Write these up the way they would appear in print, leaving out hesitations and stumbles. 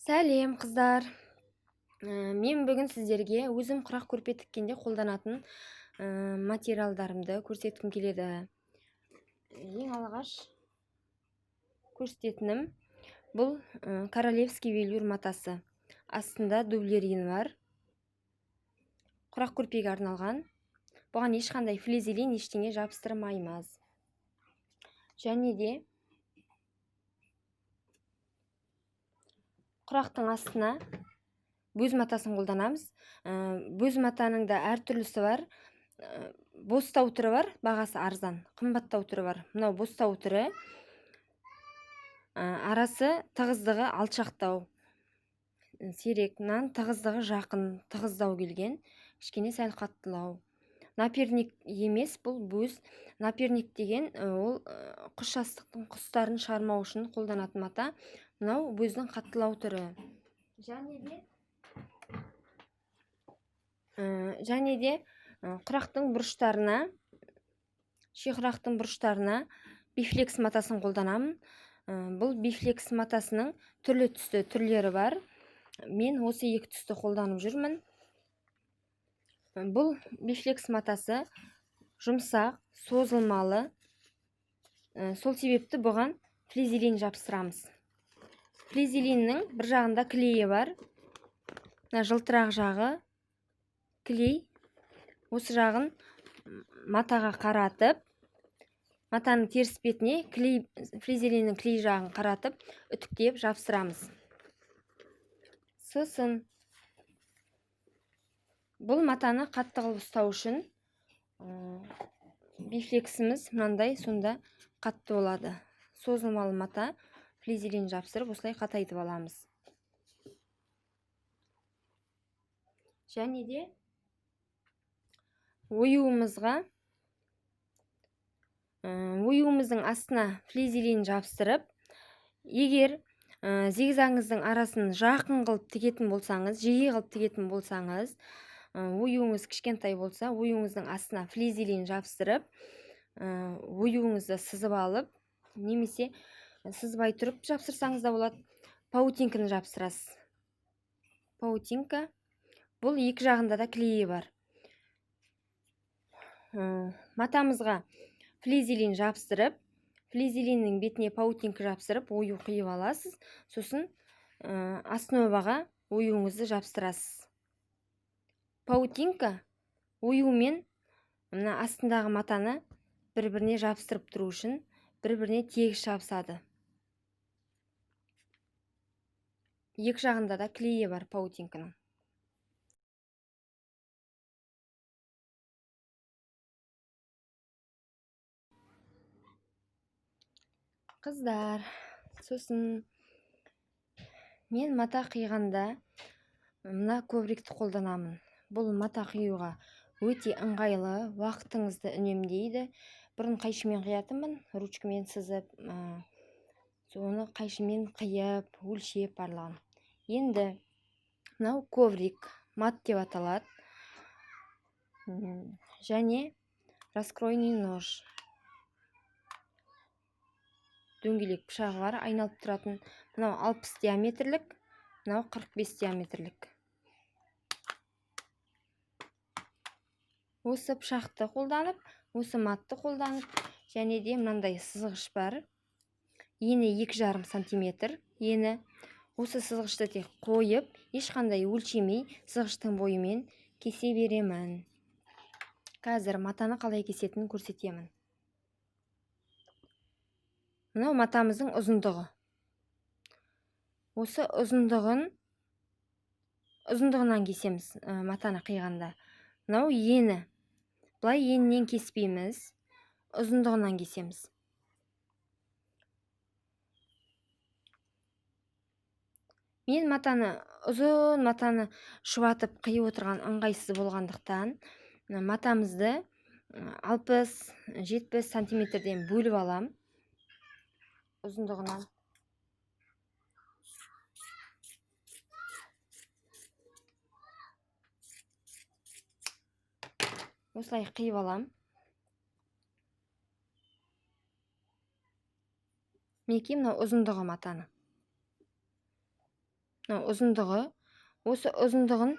Сәлем қыздар. Мен бүгін сіздерге өзім құрақ көрпе тіккенде қолданатын материалдарымды көрсеткім келеді. Ең алғаш көрсететінім бұл королевский велюр матасы. Астында дублерин бар. Құрақ көрпеге арналған. Бұған ешқандай флизелин ештеңе жабыстырмаймыз. Және де құрақтың астына бөз матасын қолданамыз. Бөз матаның да әртүрлісі бар. Бостау түрі бар, бағасы арзан, қымбаттау түрі бар. Мынау бостау түрі, арасы тығыздығы алшақтау, сирек. Мынаның тығыздығы жақын, тығыздау келген, кішкене сәл қаттылау. Наперник емес, бұл бөз. Наперник деген ол құс жастықтың құстарын шығармау үшін қолданатын мата. Мынау бөздің қаттылау түрі. Және де құрақтың бұрыштарына, шиқұрақтың бұрыштарына бифлекс матасын қолданамын. Бұл бифлекс матасының түрлі түсті түрлері бар. Мен осы екі түсті қолданып жүрмін. Бұл бифлекс матасы жұмсақ, созылмалы. Сол себепті бұған флизелин жабыстырамыз. Флизелиннің бір жағында клейі бар. Жылтырақ жағы клей. Осы жағын матаға қаратып, матаның теріс бетіне флизелиннің клей жағын қаратып, үтіктеп жабыстырамыз. Сосын бұл матаны қатты қылып ұстау үшін бифлексіміз мынандай сонда қатты болады. Созылмалы мата, флизелин жабыстырып, осылай қатайтып аламыз. Және де оюымыздың астына флизелин жабыстырып, егер зигзагыңыздың арасын жақын қылып тігетін болсаңыз, жиі қылып тігетін болсаңыз, оюыңыз кішкентай болса, оюыңыздың астына флизелин жабыстырып, оюыңызды сызып алып, немесе сызбай тұрып жабыстырсаңыз да болады. Паутинканы жабыстырасыз. Паутинка. Бұл екі жағында да клейі бар. Матамызға флизелин жабыстырып, флизелиннің бетіне паутинка жабыстырып, ою қиып аласыз. Сосын основаға оюыңызды жабыстырасыз. Паутинка оюмен мына астындағы матаны бір-біріне жабыстырып тұру үшін бір-біріне тегіс жабысады. Екі жағында да клейі бар паутинканың. Қыздар, сосын мен мата қиғанда мына коврикті қолданамын. Бұл мата қиюға өте ыңғайлы, уақытыңызды үнемдейді. Бұрын қайшымен қиятынмын, ручкамен сызып, соны қайшымен қиып, өлшеп барлығын. Енді мынау коврик, мат деп аталады. Және раскройный нож. Дөңгелек пышағы бар, айналып тұратын. Мынау 60 диаметрлік, мынау 45 диаметрлік. Осы пышақты қолданып, осы матты қолданып, және де мынандай сызғыш бар. Ені 2,5 сантиметр. Ені осы сызғышты тек қойып, ешқандай өлшемей, сызғыштың бойымен кесе беремін. Қазір матаны қалай кесетінін көрсетемін. Мынау матамыздың ұзындығы. Осы ұзындығынан кесеміз матаны қиғанда. Мынау ені. Бұлай енінен кеспейміз, ұзындығынан кесеміз. Мен ұзын матаны шұбатып қиып отырған ыңғайсыз болғандықтан матамызды 60-70 сантиметрден бөліп алам ұзындығынан. Осылай қиып алам. Мінекей мына ұзындығы матаны. Мына ұзындығы, осы ұзындығын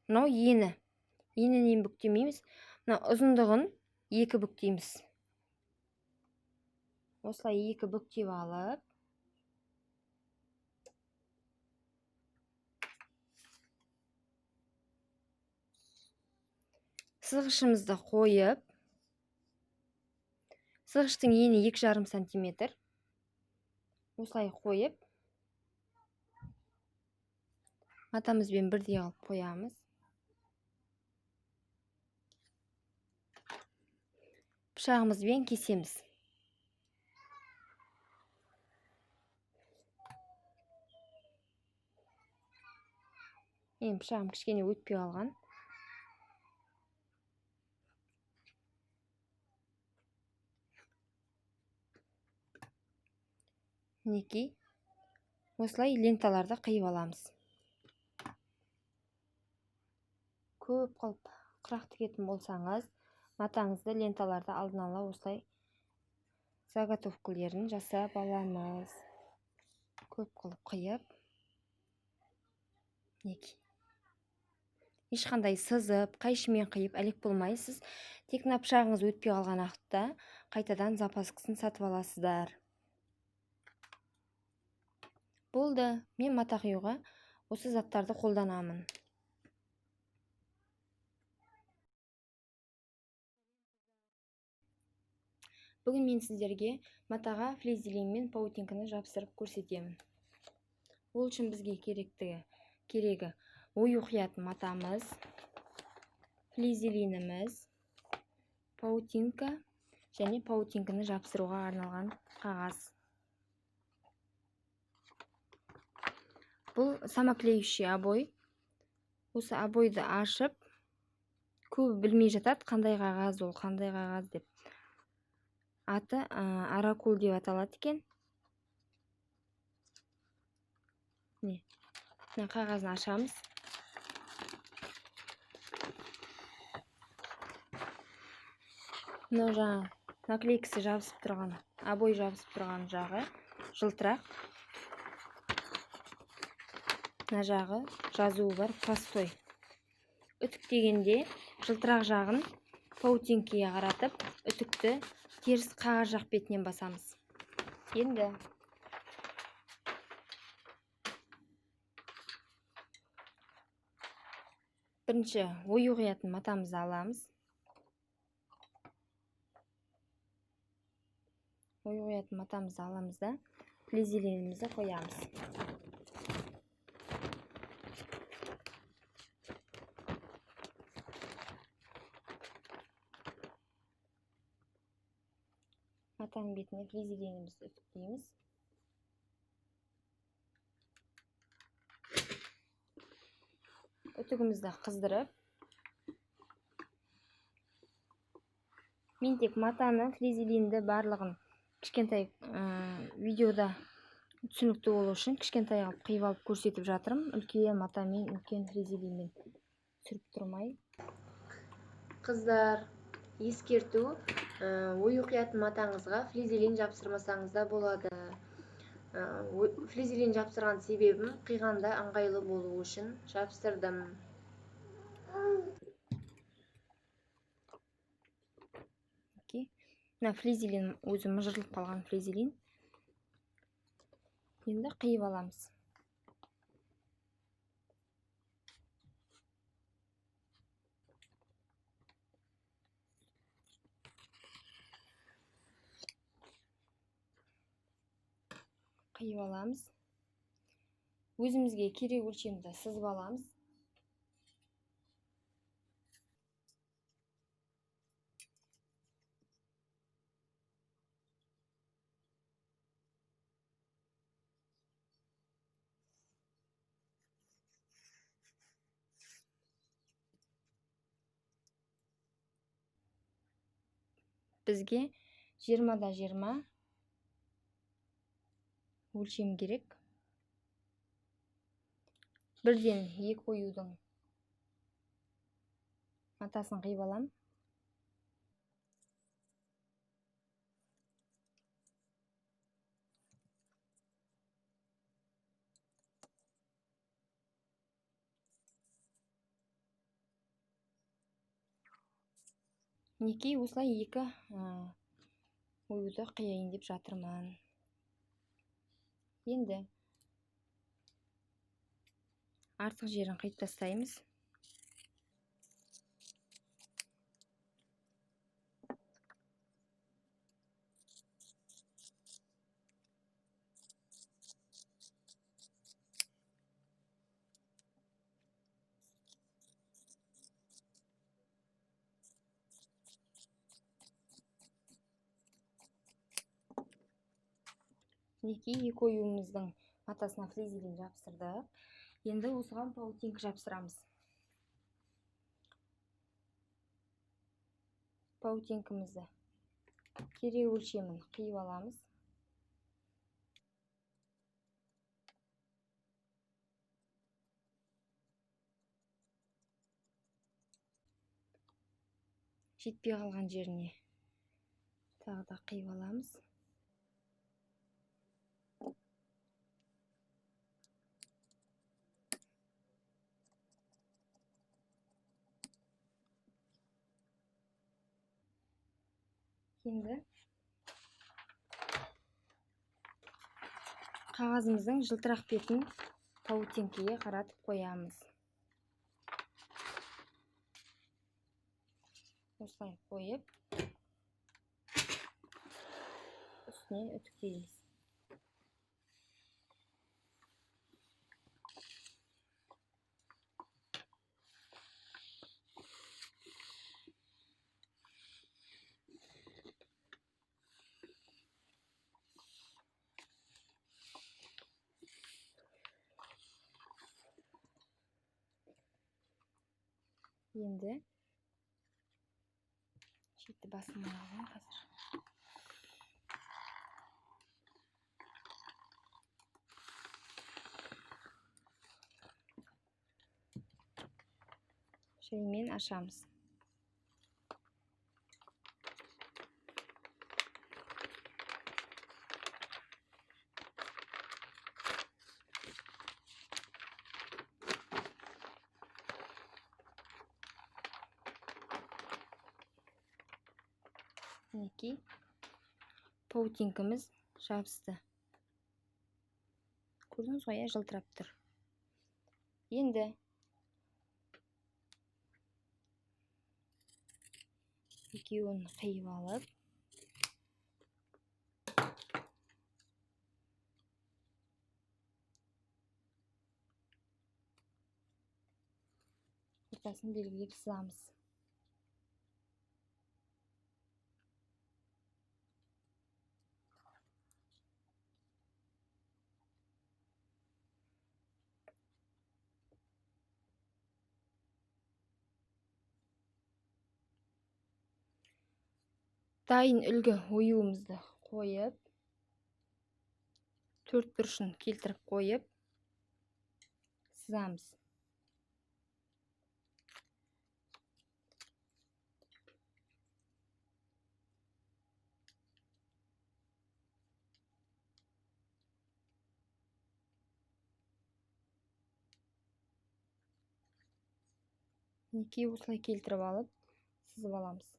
мынау ені. Енінен бүктемейміз. Мына ұзындығын 2 бүктейміз. Осылай 2 бүктеп алып, сызғышымызды қойып, сызғыштың ені 2,5 сантиметр. Осылай қойып, матамызбен бірдей алып қоямыз. Пышағымызбен кесеміз. Мен пышағым кішкене өтпей алған. Мінекей, осылай ленталарды қиып аламыз. Көп қылып құрақ тігетін болсаңыз, матаңызды ленталарды алдын ала осылай заготовкаларын жасап аламыз. Көп қылып қиып. Мінекей. Ешқандай сызып, қайшымен қиып әлек болмайсыз. Тек мына пышағыңыз өтпей қалған уақытта қайтадан запаскасын сатып аласыздар. Болды. Мен мата қиюға осы заттарды қолданамын. Бүгін мен сіздерге матаға флизелин мен паутинканы жабыстырып көрсетемін. Ол үшін бізге керегі ою құятын матамыз, флизелиніміз, паутинка және паутинканы жабыстыруға арналған қағаз. Бұл самоклеющий обой. Осы обойды ашып, көбі білмей жатады, қандай қағаз ол, қандай қағаз деп. Аты аракул деп аталады екен. Мына қағазын ашамыз. Мына жаңа наклейкасы жабысып тұрған, обой жабысып тұрған жағы жылтырақ. Мына жағы жазуы бар, простой. Үтіктегенде жылтырақ жағын паутинкаға қаратып, үтікті теріс қағаз жақ бетінен басамыз. Енді бірінші ою құятын матамызды аламыз. Ою құятын матамызды аламыз да флизелинімізді қоямыз. Матаның бетіне флизелинімізді үтіктейміз. Үтігімізді қыздырып, мен тек матаны, флизелинді барлығын кішкентай видеода түсінікті болу үшін кішкентай қиып алып көрсетіп жатырмын. Үлкен матамен, үлкен флизелинмен сүріп тұрмай. Қыздар, ескерту, ою құятын матаңызға флизелин жапсырмасаңыз да болады. Флизелин жапсырған себебім қиғанда ыңғайлы болу үшін жапсырдым. Мына флизелин өзі мұжырылып қалған флизелин. Енді қиып аламыз. Қиып аламыз. Өзімізге керек өлшемді сызып аламыз. бізге 20-да 20 өлшем керек. Бірден 2 оюдың матасын қиып алам. Мінекей осылай 2 оюды қияйын деп жатырмын. Енді артық жерін қиып тастаймыз. Мінекей 2 оюымыздың матасына флизелин жапсырдық. Енді осыған паутинка жапсырамыз. Паутинкамызды керек өлшемін қиып аламыз. Жетпей қалған жеріне тағы да қиып аламыз. Енді қағазымыздың жылтырақ бетін паутинкаға қаратып қоямыз. Осылай қойып, үстіне үтіктейміз. Енді шетті басын аламын қазір. Шаймен ашамыз. Мінекей паутинкамыз жабысты. Көрдіңіз ғой, жылтырап тұр. Енді екеуін қиып алып, ортасын белгілеп сызамыз. Дайын үлгі оюымызды қойып, төрт бұрышын келтіріп қойып, сызамыз. Мінекей осылай келтіріп алып, сызып аламыз.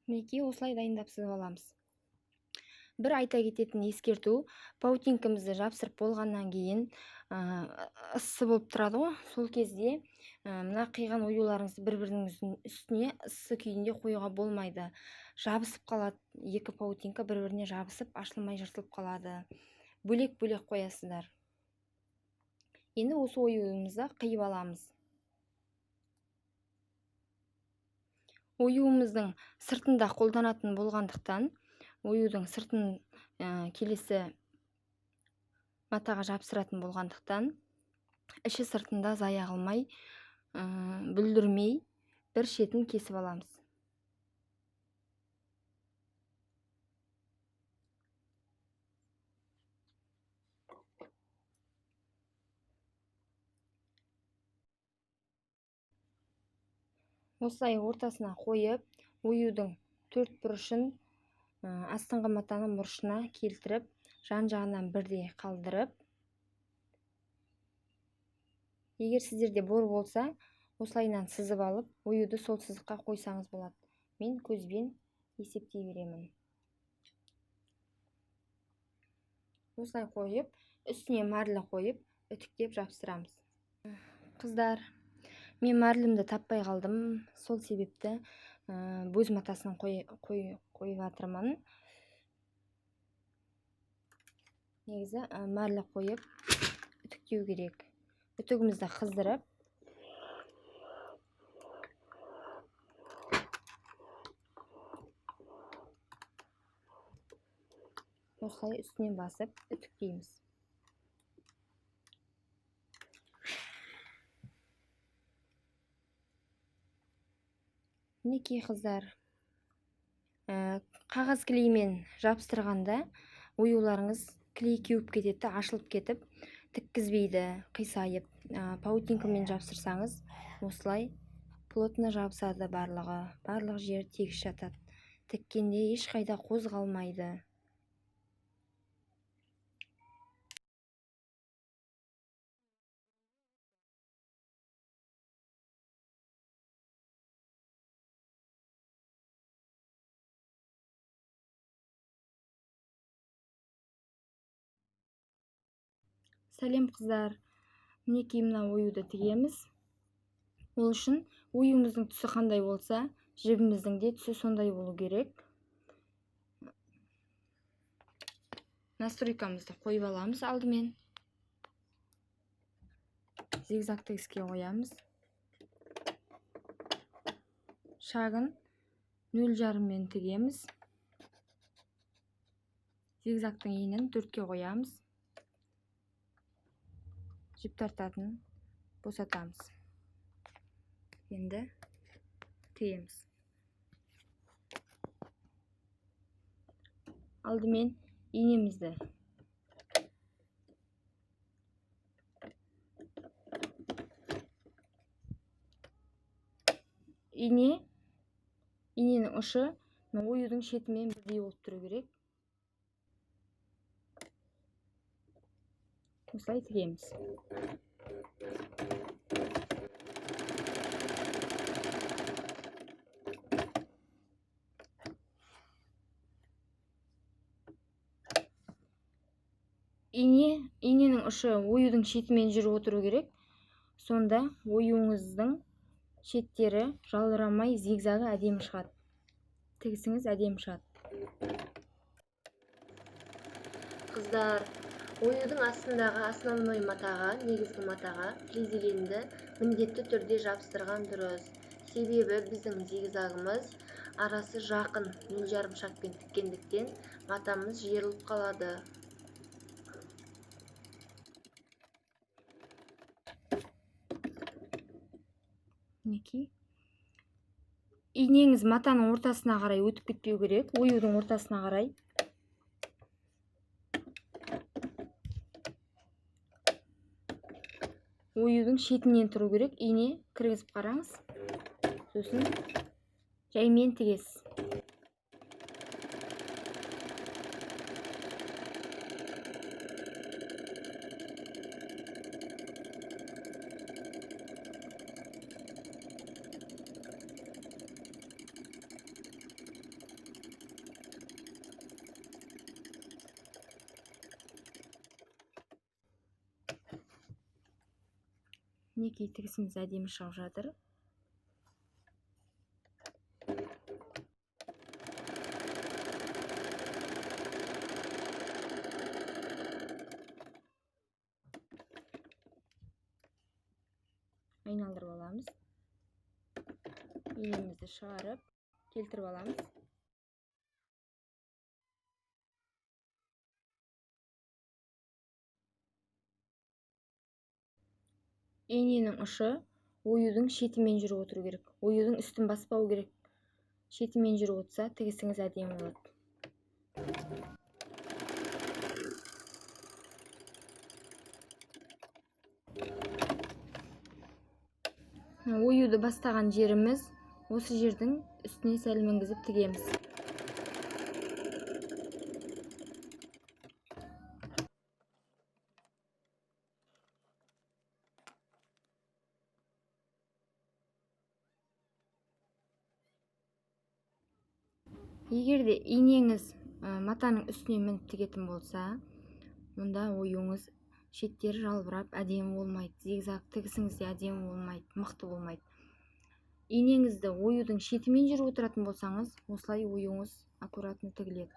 Мінекей осылай дайындап сызып аламыз. Бір айта кететін ескерту, паутинкамызды жапсырып болғаннан кейін ыссы болып тұрады ғой. Сол кезде мына қиған оюларыңызды бір-бірінің үстіне ыссы күйінде қоюға болмайды. Жабысып қалады. 2 паутинка бір-біріне жабысып, ашылмай жыртылып қалады. Бөлек-бөлек қоясыздар. Енді осы оюымызды қиып аламыз. оюымыздың сыртында қолданатын болғандықтан оюдың сыртын келесі матаға жапсыратын болғандықтан іші сыртында зая қылмай бүлдірмей бір шетін кесіп аламыз. Осылай ортасына қойып, оюдың төрт бұрышын астыңғы матаның бұрышына келтіріп, жан-жағынан бірдей қалдырып, егер сіздерде бор болса, осылайынан сызып алып, оюды сол сызыққа қойсаңыз болады. Мен көзбен есептей беремін. Осылай қойып, үстіне марлы қойып, үтіктеп жапсырамыз. Қыздар, мен марлімді таппай қалдым, сол себепті бөз матасын қойып жатырмын. Негізі марлы қойып үтіктеу керек. Үтігімізді қыздырып, осылай үстіне басып үтіктейміз. Мінекей қыздар, қағаз клеймен жабыстырғанда оюларыңыз клей кеуіп кетеді, ашылып кетіп, тіккізбейді, қисайып. Паутинкамен жабыстырсаңыз, осылай плотно жабысады барлығы. Барлық жер тегіс жатады. Тіккенде ешқайда қозғалмайды. Сәлем қыздар, мінекей мына оюды тігеміз. Ол үшін оюымыздың түсі қандай болса, жібіміздің де түсі сондай болу керек. Настройкамызды қойып аламыз алдымен. Зигзагты іске қоямыз. Шагын 0,5-мен тігеміз. Зигзагтың енін 4-ке қоямыз. Жіп тартатын босатамыз. Енді тігеміз. Алдымен инемізді иненің ұшы оюдың шетімен бірдей болып тұру керек. Осылай тігеміз. Иненің ұшы оюдың шетімен жүріп отыру керек. Сонда оюыңыздың шеттері жалырамай, зигзагы әдемі шығады. Тігісіңіз әдемі шығады. Қыздар, оюдың астындағы основной матаға, негізгі матаға фрезеленді міндетті түрде жабыстырған дұрыс. Себебі біздің зигзагымыз арасы жақын 0,5 шақпен тіккендіктен матамыз жиырылып қалады. Инеңіз матаның ортасына қарай өтіп кетпеу керек, оюдың ортасына қарай. Оюдың шетінен тұру керек, ине кіргізіп қараңыз. Сосын жаймен тігесіз. Мінекей тігісіміз әдемі шығып жатыр. Айналдырып аламыз. Инемізді шығарып, келтіріп аламыз. Иненің ұшы оюдың шетімен жүріп отыру керек. Оюдың үстін баспау керек. Шетімен жүріп отырса, тігісіңіз әдемі болады. Оюды бастаған жеріміз осы жердің үстіне сәл мінгізіп тігеміз. Егерде инеңіз матаның үстіне мініп тігетін болса, онда оюңыз шеттері жалбырап әдемі болмайды. Зигзаг тігісіңіз де әдемі болмайды, мықты болмайды. Инеңізді оюдың шетімен жүріп отыратын болсаңыз, осылай оюңыз аккуратно тігіледі.